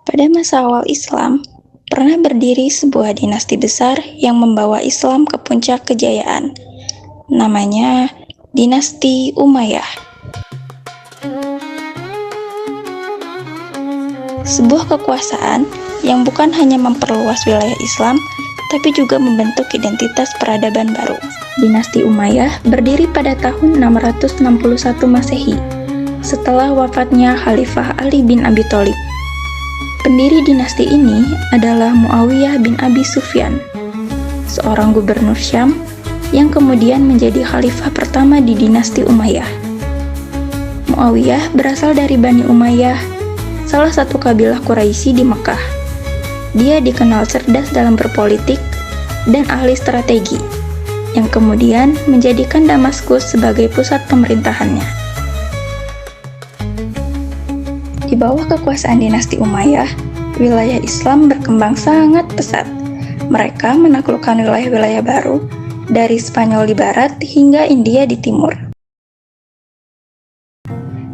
Pada masa awal Islam, pernah berdiri sebuah dinasti besar yang membawa Islam ke puncak kejayaan. Namanya Dinasti Umayyah. Sebuah kekuasaan yang bukan hanya memperluas wilayah Islam, tapi juga membentuk identitas peradaban baru. Dinasti Umayyah berdiri pada tahun 661 Masehi, setelah wafatnya Khalifah Ali bin Abi Thalib. Pendiri dinasti ini adalah Muawiyah bin Abi Sufyan, seorang gubernur Syam yang kemudian menjadi khalifah pertama di dinasti Umayyah. Muawiyah berasal dari Bani Umayyah, salah satu kabilah Quraisy di Mekah. Dia dikenal cerdas dalam berpolitik dan ahli strategi, yang kemudian menjadikan Damaskus sebagai pusat pemerintahannya. Di bawah kekuasaan dinasti Umayyah, wilayah Islam berkembang sangat pesat. Mereka menaklukkan wilayah-wilayah baru, dari Spanyol di barat hingga India di timur.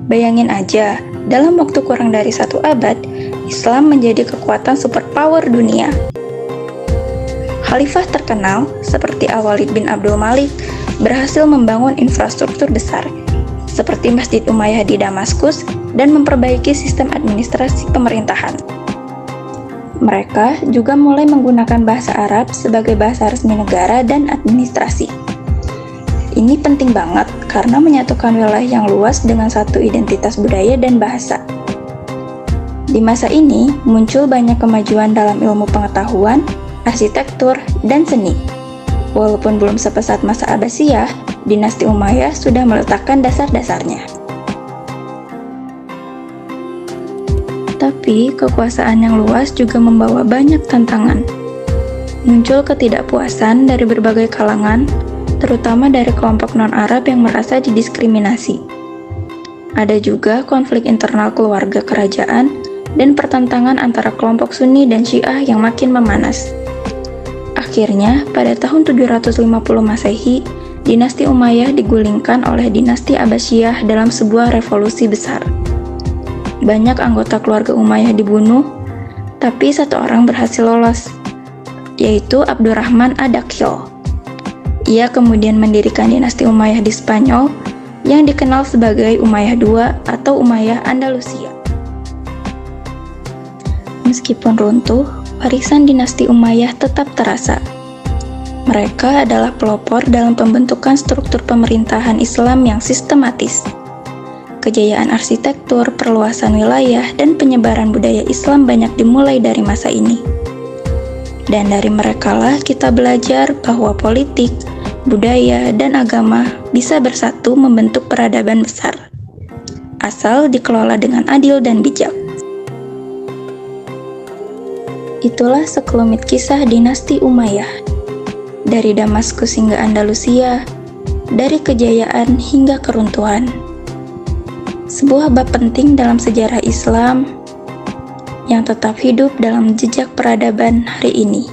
Bayangin aja, dalam waktu kurang dari 1 abad, Islam menjadi kekuatan superpower dunia. Khalifah terkenal, seperti Al-Walid bin Abdul Malik, berhasil membangun infrastruktur besar, seperti Masjid Umayyah di Damaskus, dan memperbaiki sistem administrasi pemerintahan. Mereka juga mulai menggunakan bahasa Arab sebagai bahasa resmi negara dan administrasi. Ini penting banget karena menyatukan wilayah yang luas dengan satu identitas budaya dan bahasa. Di masa ini, muncul banyak kemajuan dalam ilmu pengetahuan, arsitektur, dan seni. Walaupun belum sepesat masa Abbasiyah, dinasti Umayyah sudah meletakkan dasar-dasarnya. Tapi, kekuasaan yang luas juga membawa banyak tantangan. Muncul ketidakpuasan dari berbagai kalangan, terutama dari kelompok non-Arab yang merasa didiskriminasi. Ada juga konflik internal keluarga kerajaan dan pertentangan antara kelompok Sunni dan Syiah yang makin memanas. Akhirnya, pada tahun 750 Masehi, dinasti Umayyah digulingkan oleh dinasti Abbasiyah dalam sebuah revolusi besar. Banyak anggota keluarga Umayyah dibunuh, tapi satu orang berhasil lolos, yaitu Abdurrahman ad-Dakhil. Ia kemudian mendirikan dinasti Umayyah di Spanyol, yang dikenal sebagai Umayyah II atau Umayyah Andalusia. Meskipun runtuh, warisan dinasti Umayyah tetap terasa. Mereka adalah pelopor dalam pembentukan struktur pemerintahan Islam yang sistematis. Kejayaan arsitektur, perluasan wilayah, dan penyebaran budaya Islam banyak dimulai dari masa ini. Dan dari merekalah kita belajar bahwa politik, budaya, dan agama bisa bersatu membentuk peradaban besar, asal dikelola dengan adil dan bijak. Itulah sekelumit kisah dinasti Umayyah, dari Damaskus hingga Andalusia, dari kejayaan hingga keruntuhan. Sebuah bab penting dalam sejarah Islam yang tetap hidup dalam jejak peradaban hari ini.